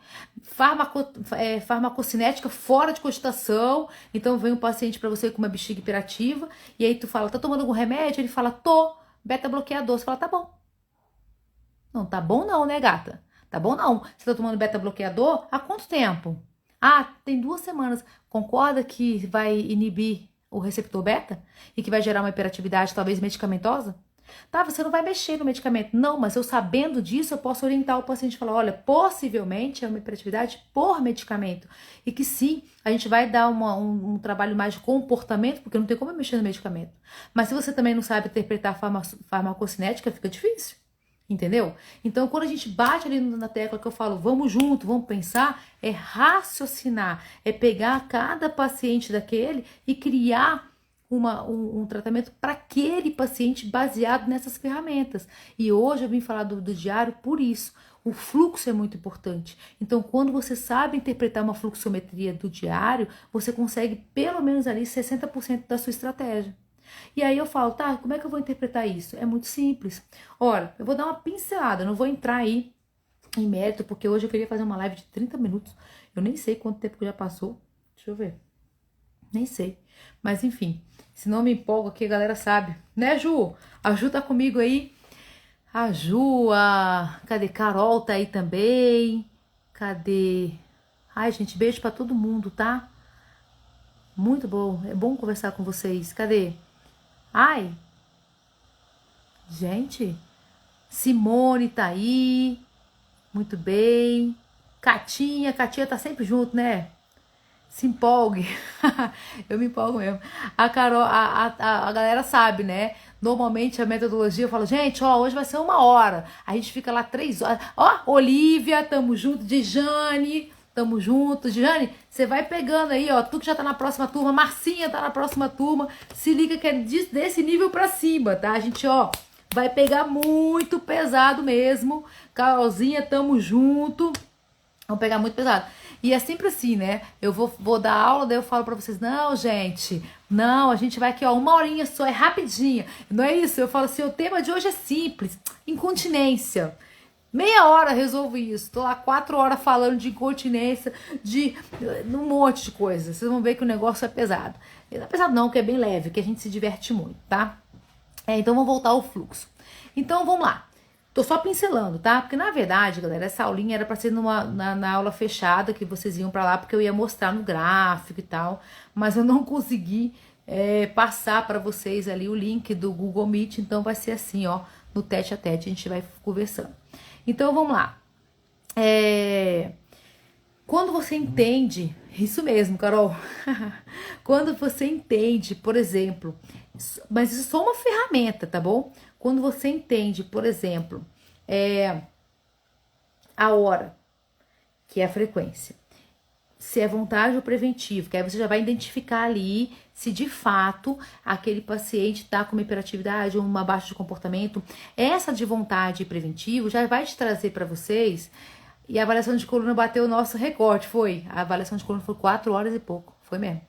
Farmacocinética fora de cogitação. Então vem um paciente para você com uma bexiga hiperativa, e aí tu fala, tá tomando algum remédio? Ele fala, tô, beta-bloqueador. Você fala, tá bom. Não, tá bom não, né, gata? Tá bom não. Você tá tomando beta-bloqueador há quanto tempo? Ah, tem 2 semanas. Concorda que vai inibir o receptor beta? E que vai gerar uma hiperatividade talvez medicamentosa? Tá, você não vai mexer no medicamento. Não, mas eu sabendo disso, eu posso orientar o paciente e falar, olha, possivelmente é uma hiperatividade por medicamento. E que sim, a gente vai dar um trabalho mais de comportamento, porque não tem como eu mexer no medicamento. Mas se você também não sabe interpretar farmacocinética, fica difícil. Entendeu? Então, quando a gente bate ali na tecla que eu falo, vamos junto, vamos pensar, é raciocinar, é pegar cada paciente daquele e criar um tratamento para aquele paciente baseado nessas ferramentas. E hoje eu vim falar do diário por isso. O fluxo é muito importante. Então, quando você sabe interpretar uma fluxometria do diário, você consegue pelo menos ali 60% da sua estratégia. E aí eu falo, tá, como é que eu vou interpretar isso? É muito simples. Ora, eu vou dar uma pincelada, eu não vou entrar aí em mérito, porque hoje eu queria fazer uma live de 30 minutos. Eu nem sei quanto tempo que já passou. Deixa eu ver. Nem sei. Mas enfim, se não me empolgo aqui, a galera sabe. Né, Ju? A Ju tá comigo aí. A Ju, cadê? Carol tá aí também. Cadê? Ai, gente, beijo pra todo mundo, tá? Muito bom. É bom conversar com vocês. Cadê? Ai, gente, Simone tá aí, muito bem. Catinha tá sempre junto, né? Se empolgue. Eu me empolgo mesmo. A Carol, a galera sabe, né? Normalmente a metodologia eu falo, gente, ó, hoje vai ser 1 hora. A gente fica lá 3 horas. Ó, Olivia, tamo junto. Djane, tamo junto. Djane, você vai pegando aí, ó. Tu que já tá na próxima turma. Marcinha tá na próxima turma. Se liga que é desse nível pra cima, tá? A gente, ó, vai pegar muito pesado mesmo. Carolzinha, tamo junto. Vamos pegar muito pesado. E é sempre assim, né? Eu vou dar aula, daí eu falo pra vocês, não, gente, não, a gente vai aqui, ó, 1 horinha só, é rapidinha. Não é isso? Eu falo assim, o tema de hoje é simples, incontinência. Meia hora resolvo isso. Tô lá 4 horas falando de incontinência, de um monte de coisa. Vocês vão ver que o negócio é pesado. Não é pesado não, que é bem leve, que a gente se diverte muito, tá? Então vamos voltar ao fluxo. Então vamos lá. Tô só pincelando, tá? Porque na verdade, galera, essa aulinha era pra ser na aula fechada, que vocês iam pra lá, porque eu ia mostrar no gráfico e tal. Mas eu não consegui passar pra vocês ali o link do Google Meet, então vai ser assim, ó, no tete a tete, a gente vai conversando. Então vamos lá. Quando você entende, isso mesmo, Carol. Quando você entende, por exemplo, mas isso é só uma ferramenta, tá bom? Quando você entende, por exemplo, a hora, que é a frequência, se é vontade ou preventivo, que aí você já vai identificar ali se de fato aquele paciente está com uma hiperatividade ou uma baixa de comportamento. Essa de vontade e preventivo já vai te trazer para vocês. E a avaliação de coluna bateu o nosso recorde, foi. A avaliação de coluna foi 4 horas e pouco, foi mesmo.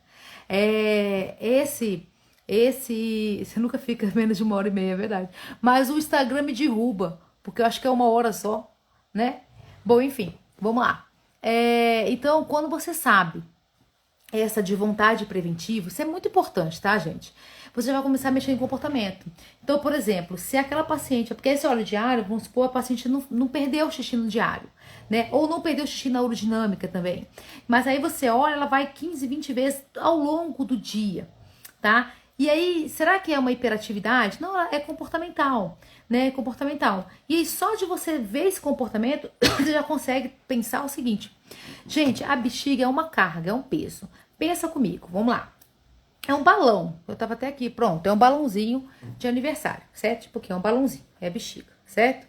Você nunca fica menos de 1h30, é verdade. Mas o Instagram me derruba, porque eu acho que é 1 hora só, né? Bom, enfim, vamos lá. Então, quando você sabe essa de vontade preventiva, isso é muito importante, tá, gente? você já vai começar a mexer em comportamento. Então, por exemplo, se aquela paciente, porque esse óleo diário, vamos supor, a paciente não perdeu o xixi no diário, né? Ou não perdeu o xixi na urodinâmica também. Mas aí você olha, ela vai 15, 20 vezes ao longo do dia, tá? E aí, será que é uma hiperatividade? Não, é comportamental, né? É comportamental. E aí, só de você ver esse comportamento, você já consegue pensar o seguinte. Gente, a bexiga é uma carga, é um peso. Pensa comigo, vamos lá. É um balão, eu tava até aqui, pronto, é um balãozinho de aniversário, certo? Porque é um balãozinho, é a bexiga, certo?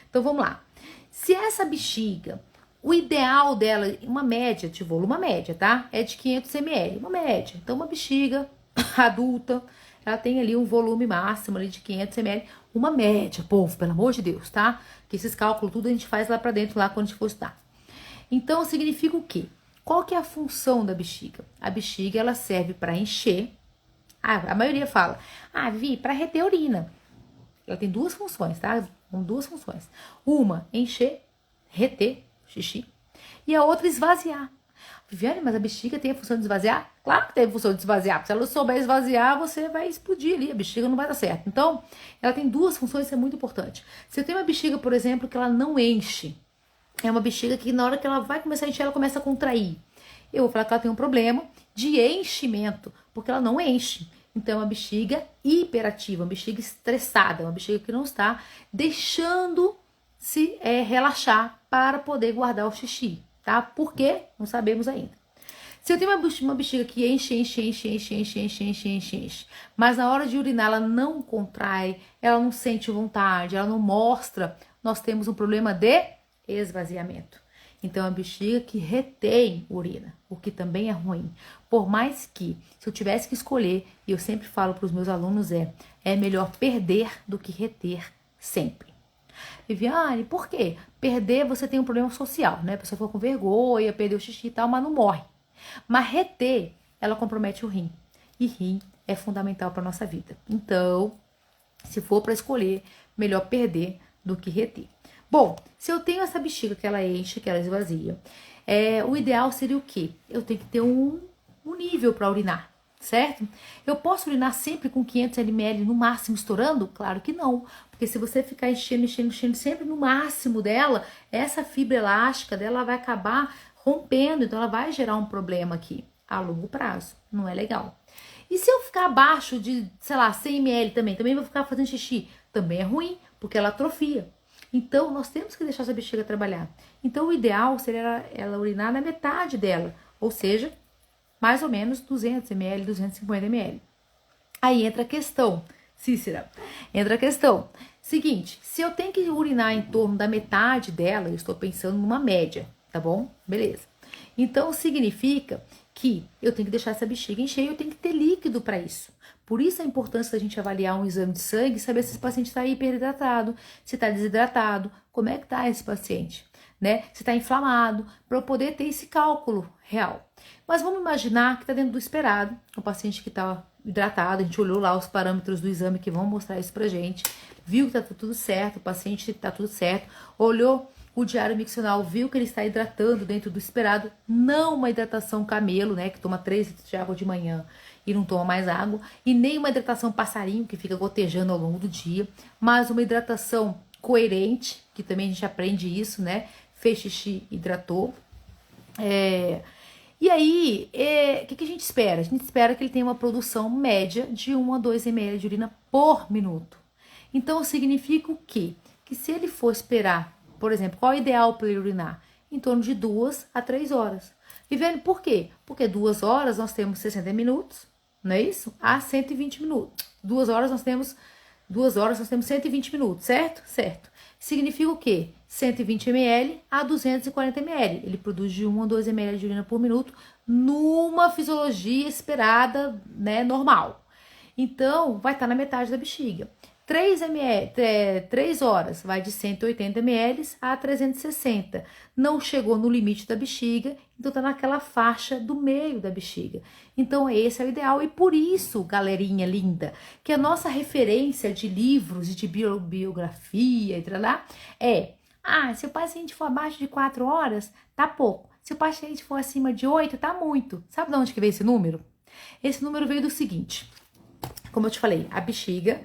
Então, vamos lá. Se essa bexiga, o ideal dela, uma média de volume, uma média, tá? É de 500 ml, uma média. Então, uma bexiga adulta, ela tem ali um volume máximo ali de 500 ml, uma média, povo, pelo amor de Deus, tá? Que esses cálculos tudo a gente faz lá pra dentro, lá quando a gente for estudar. Então, significa o quê? Qual que é a função da bexiga? A bexiga, ela serve para encher. A maioria fala, Vi, para reter urina. Ela tem duas funções, tá? Com duas funções. Uma, encher, reter, xixi. E a outra, esvaziar. Viviane, mas a bexiga tem a função de esvaziar? Claro que tem a função de esvaziar. Porque se ela souber esvaziar, você vai explodir ali. A bexiga não vai dar certo. Então, ela tem duas funções, isso é muito importante. Se tem uma bexiga, por exemplo, que ela não enche, é uma bexiga que na hora que ela vai começar a encher, ela começa a contrair. Eu vou falar que ela tem um problema de enchimento, porque ela não enche. Então, é uma bexiga hiperativa, uma bexiga estressada, uma bexiga que não está deixando se relaxar para poder guardar o xixi, tá? Por quê? Não sabemos ainda. Se eu tenho uma bexiga que enche, mas na hora de urinar ela não contrai, ela não sente vontade, ela não mostra, nós temos um problema de esvaziamento. Então, é uma bexiga que retém urina, o que também é ruim. Por mais que, se eu tivesse que escolher, e eu sempre falo para os meus alunos, é melhor perder do que reter sempre. Viviane, por quê? Perder, você tem um problema social, né? A pessoa ficou com vergonha, perdeu o xixi e tal, mas não morre. Mas reter, ela compromete o rim. E rim é fundamental para nossa vida. Então, se for para escolher, melhor perder do que reter. Bom, se eu tenho essa bexiga que ela enche, que ela esvazia, o ideal seria o quê? Eu tenho que ter um nível para urinar, certo? Eu posso urinar sempre com 500 ml no máximo estourando? Claro que não, porque se você ficar enchendo sempre no máximo dela, essa fibra elástica dela vai acabar rompendo, então ela vai gerar um problema aqui a longo prazo, não é legal. E se eu ficar abaixo de, sei lá, 100 ml também vou ficar fazendo xixi, também é ruim, porque ela atrofia. Então, nós temos que deixar essa bexiga trabalhar. Então, o ideal seria ela urinar na metade dela, ou seja, mais ou menos 200 ml, 250 ml. Aí entra a questão, Cícera, entra a questão. Seguinte, se eu tenho que urinar em torno da metade dela, eu estou pensando numa média, tá bom? Beleza. Então, significa que eu tenho que deixar essa bexiga encher e eu tenho que ter líquido para isso. Por isso a importância da gente avaliar um exame de sangue e saber se esse paciente está hiperidratado, se está desidratado, como é que está esse paciente, né? Se está inflamado, para eu poder ter esse cálculo real. Mas vamos imaginar que está dentro do esperado, o paciente que está hidratado, a gente olhou lá os parâmetros do exame que vão mostrar isso pra gente, viu que está tudo certo, o paciente está tudo certo, olhou o diário miccional, viu que ele está hidratando dentro do esperado, não uma hidratação camelo, né, que toma 3 litros de água de manhã e não toma mais água, e nem uma hidratação passarinho, que fica gotejando ao longo do dia, mas uma hidratação coerente, que também a gente aprende isso, né, fez xixi, hidratou. E aí, o que a gente espera? A gente espera que ele tenha uma produção média de 1 a 2 ml de urina por minuto. Então, significa o quê? Que se ele for esperar, por exemplo, qual é o ideal para ele urinar? Em torno de 2 a 3 horas. Viviane, por quê? Porque 2 horas nós temos 60 minutos, não é isso? A 120 minutos. 2 horas nós temos 120 minutos, certo? Certo. Significa o quê? 120 ml a 240 ml. Ele produz de 1 a 2 ml de urina por minuto numa fisiologia esperada, né, normal. Então, vai estar na metade da bexiga. 3 horas vai de 180 ml a 360. Não chegou no limite da bexiga, então tá naquela faixa do meio da bexiga. Então esse é o ideal e por isso, galerinha linda, que a nossa referência de livros e de biografia e tal lá se o paciente for abaixo de 4 horas, tá pouco. Se o paciente for acima de 8, tá muito. Sabe de onde que veio esse número? Esse número veio do seguinte: Como eu te falei, a bexiga,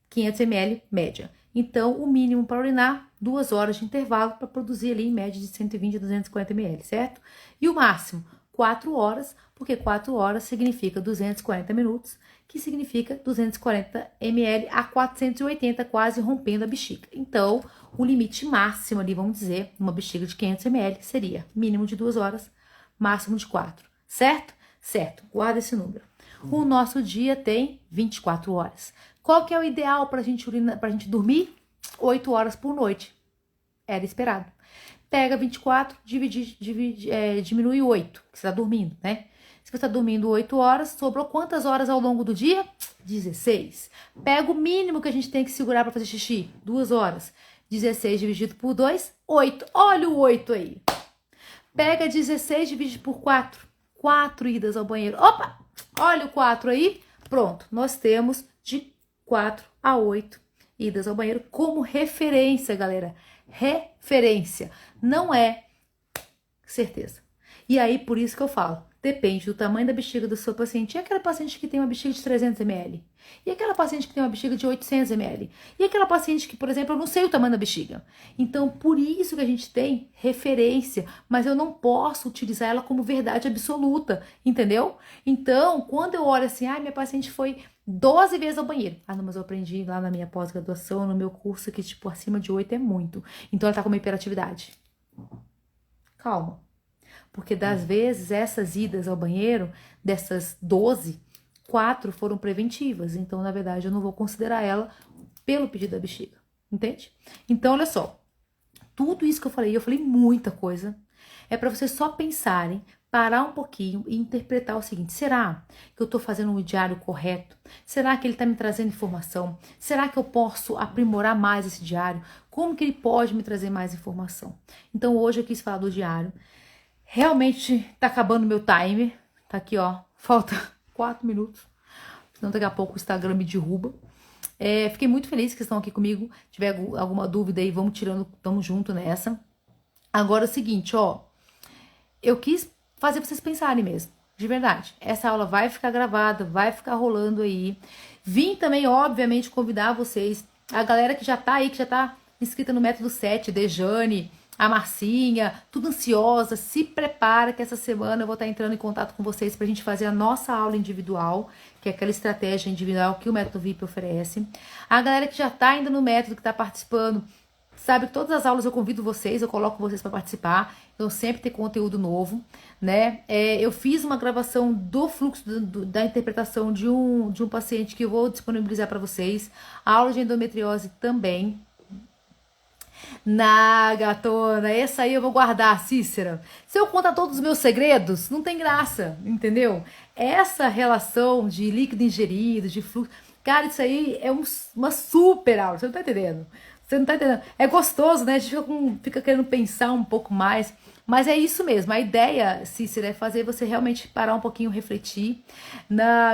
500 ml média. Então, o mínimo para urinar, 2 horas de intervalo para produzir ali em média de 120 a 240 ml, certo? E o máximo, 4 horas, porque 4 horas significa 240 minutos, que significa 240 ml a 480, quase rompendo a bexiga. Então, o limite máximo ali, vamos dizer, numa bexiga de 500 ml seria mínimo de 2 horas, máximo de 4, certo? Certo, guarda esse número. O nosso dia tem 24 horas. Qual que é o ideal pra gente dormir? 8 horas por noite. Era esperado. Pega 24, diminui 8, que você tá dormindo, né? Se você tá dormindo 8 horas, sobrou quantas horas ao longo do dia? 16. Pega o mínimo que a gente tem que segurar pra fazer xixi, 2 horas. 16 dividido por 2, 8. Olha o 8 aí. Pega 16 dividido por 4. 4 idas ao banheiro. Opa! Olha o 4 aí. Pronto, nós temos de 4 a 8 idas ao banheiro como referência, galera. Referência. Não é certeza. E aí, por isso que eu falo, depende do tamanho da bexiga do seu paciente. E aquela paciente que tem uma bexiga de 300 ml? E aquela paciente que tem uma bexiga de 800 ml? E aquela paciente que, por exemplo, eu não sei o tamanho da bexiga? Então, por isso que a gente tem referência, mas eu não posso utilizar ela como verdade absoluta, entendeu? Então, quando eu olho assim, minha paciente foi 12 vezes ao banheiro. Não, mas eu aprendi lá na minha pós-graduação, no meu curso, que, tipo, acima de 8 é muito. Então, ela tá com uma hiperatividade. Calma. Porque das vezes, essas idas ao banheiro, dessas 12, 4 foram preventivas. Então, na verdade, eu não vou considerar ela pelo pedido da bexiga. Entende? Então, olha só. Tudo isso que eu falei muita coisa. É para vocês só pensarem, parar um pouquinho e interpretar o seguinte: será que eu tô fazendo um diário correto? Será que ele tá me trazendo informação? Será que eu posso aprimorar mais esse diário? Como que ele pode me trazer mais informação? Então, hoje eu quis falar do diário. Realmente tá acabando meu timer. Tá aqui, ó. Falta 4 minutos. Senão daqui a pouco o Instagram me derruba. Fiquei muito feliz que estão aqui comigo. Se tiver alguma dúvida aí, vamos tirando, tamo junto nessa. Agora é o seguinte, ó. Eu quis fazer vocês pensarem mesmo. De verdade. Essa aula vai ficar gravada, vai ficar rolando aí. Vim também, obviamente, convidar vocês. A galera que já tá aí, que já tá inscrita no Método 7, Dejane, a Marcinha, tudo ansiosa, se prepara que essa semana eu vou estar entrando em contato com vocês pra gente fazer a nossa aula individual, que é aquela estratégia individual que o Método VIP oferece. A galera que já tá ainda no método, que tá participando, sabe que todas as aulas eu convido vocês, eu coloco vocês para participar, então sempre tem conteúdo novo, né? Eu fiz uma gravação do fluxo da interpretação de um paciente que eu vou disponibilizar para vocês, a aula de endometriose também. Gatona, essa aí eu vou guardar, Cícera. Se eu contar todos os meus segredos, não tem graça, entendeu? Essa relação de líquido ingerido, de fluxo, cara, isso aí é uma super aula, você não tá entendendo? Você não tá entendendo? É gostoso, né? A gente fica querendo pensar um pouco mais, mas é isso mesmo. A ideia, Cícera, é fazer você realmente parar um pouquinho, refletir.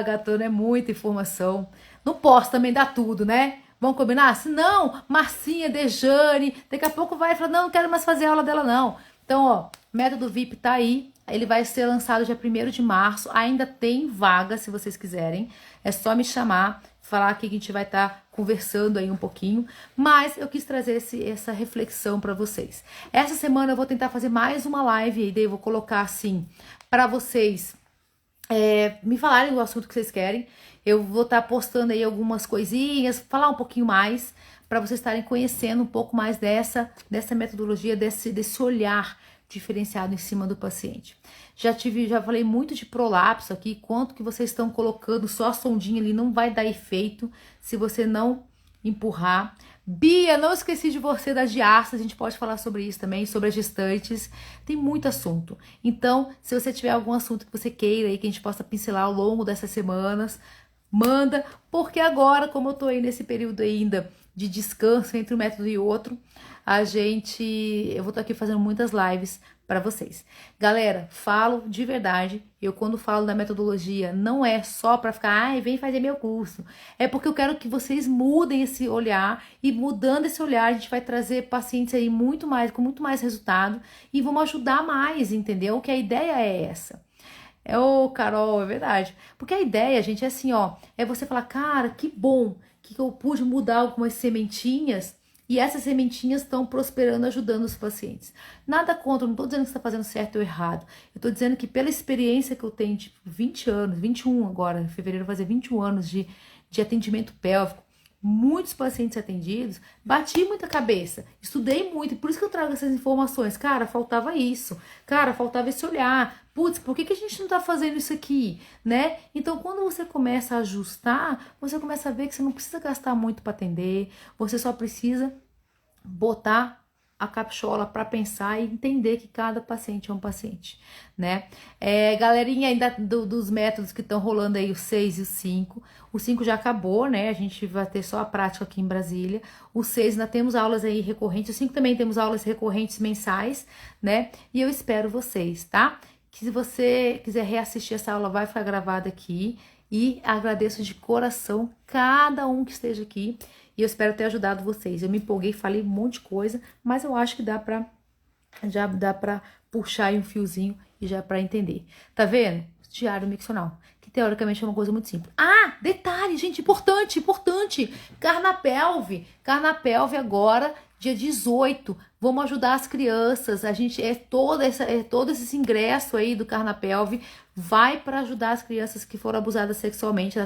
Gatona, é muita informação. Não posso também dar tudo, né? Vamos combinar? Se não, Marcinha, Dejane, daqui a pouco vai falar, não quero mais fazer aula dela, não. Então, ó, Método VIP tá aí. Ele vai ser lançado dia 1º de março. Ainda tem vaga, se vocês quiserem. É só me chamar, falar que a gente vai estar conversando aí um pouquinho. Mas eu quis trazer essa reflexão para vocês. Essa semana eu vou tentar fazer mais uma live. E daí eu vou colocar assim, para vocês me falarem o assunto que vocês querem. Eu vou estar postando aí algumas coisinhas, falar um pouquinho mais, para vocês estarem conhecendo um pouco mais dessa metodologia, desse olhar diferenciado em cima do paciente. Já falei muito de prolapso aqui, quanto que vocês estão colocando, só a sondinha ali não vai dar efeito se você não empurrar. Bia, não esqueci de você das diástases, a gente pode falar sobre isso também, sobre as gestantes, tem muito assunto. Então, se você tiver algum assunto que você queira aí, que a gente possa pincelar ao longo dessas semanas, manda, porque agora, como eu tô aí nesse período ainda de descanso entre um método e outro, eu vou estar aqui fazendo muitas lives para vocês. Galera, falo de verdade, eu quando falo da metodologia, não é só para ficar, vem fazer meu curso. É porque eu quero que vocês mudem esse olhar, e mudando esse olhar, a gente vai trazer pacientes aí com muito mais resultado, e vamos ajudar mais, entendeu? Que a ideia é essa. É, ô, Carol, é verdade. Porque a ideia, gente, é assim, ó, é você falar, cara, que bom que eu pude mudar algumas sementinhas e essas sementinhas estão prosperando, ajudando os pacientes. Nada contra, não tô dizendo que você está fazendo certo ou errado. Eu tô dizendo que pela experiência que eu tenho, tipo, 20 anos, 21 agora, em fevereiro vai fazer 21 anos de atendimento pélvico, muitos pacientes atendidos, bati muita cabeça, estudei muito, e por isso que eu trago essas informações. Cara, faltava isso, cara, faltava esse olhar. Putz, por que a gente não tá fazendo isso aqui, né? Então, quando você começa a ajustar, você começa a ver que você não precisa gastar muito para atender, você só precisa botar a capchola para pensar e entender que cada paciente é um paciente, né? Galerinha ainda dos métodos que estão rolando aí, o 6 e o 5. O 5 já acabou, né? A gente vai ter só a prática aqui em Brasília. O 6 ainda temos aulas aí recorrentes. O 5 também temos aulas recorrentes mensais, né? E eu espero vocês, tá? Que se você quiser reassistir essa aula, vai ficar gravada aqui. E agradeço de coração cada um que esteja aqui. E eu espero ter ajudado vocês. Eu me empolguei, falei um monte de coisa, mas eu acho que já dá pra puxar aí um fiozinho e já pra entender. Tá vendo? Diário miccional, que teoricamente é uma coisa muito simples. Ah, detalhe, gente, importante, importante. Carnapelve agora, dia 18. Vamos ajudar as crianças. A gente todo esse ingresso aí do Carnapelve vai para ajudar as crianças que foram abusadas sexualmente.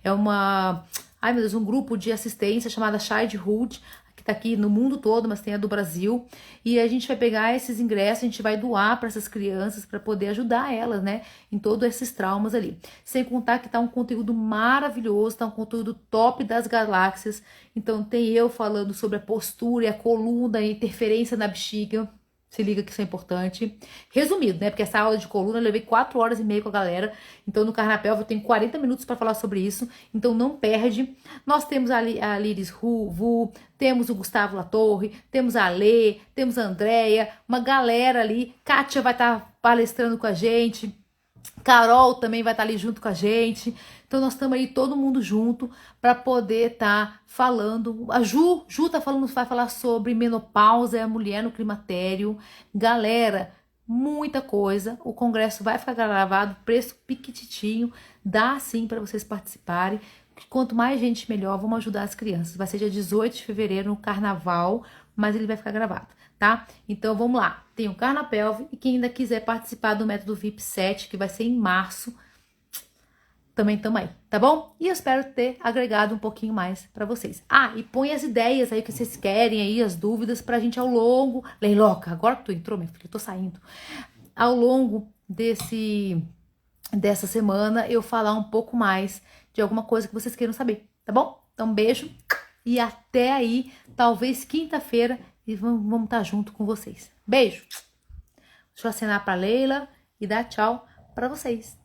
É uma Ai, meu Deus, um grupo de assistência chamada Childhood, que tá aqui no mundo todo, mas tem a do Brasil. E a gente vai pegar esses ingressos, a gente vai doar para essas crianças para poder ajudar elas, né, em todos esses traumas ali. Sem contar que tá um conteúdo maravilhoso, tá um conteúdo top das galáxias. Então tem eu falando sobre a postura e a coluna, a interferência na bexiga. Se liga que isso é importante. Resumido, né? Porque essa aula de coluna eu levei 4 horas e meia com a galera. Então, no Carnapelve eu tenho 40 minutos para falar sobre isso. Então, não perde. Nós temos a Liris Vu, temos o Gustavo Latorre, temos a Lê, temos a Andréia, uma galera ali. Kátia vai estar palestrando com a gente. Carol também vai estar ali junto com a gente. Então nós estamos aí todo mundo junto para poder estar falando. A Ju vai falar sobre menopausa e a mulher no climatério. Galera, muita coisa. O congresso vai ficar gravado, preço piquititinho. Dá sim para vocês participarem. Quanto mais gente, melhor. Vamos ajudar as crianças. Vai ser dia 18 de fevereiro no carnaval, mas ele vai ficar gravado, tá? Então vamos lá. Tem o Carnapelve e quem ainda quiser participar do método VIP 7, que vai ser em março, também estamos aí, tá bom? E eu espero ter agregado um pouquinho mais para vocês. Ah, e põe as ideias aí que vocês querem aí, as dúvidas pra gente ao longo... Leiloca, agora que tu entrou, minha filha, eu tô saindo. Ao longo dessa semana, eu falar um pouco mais de alguma coisa que vocês queiram saber, tá bom? Então, um beijo e até aí, talvez quinta-feira, e vamos estar junto com vocês. Beijo! Deixa eu acenar pra Leila e dar tchau pra vocês.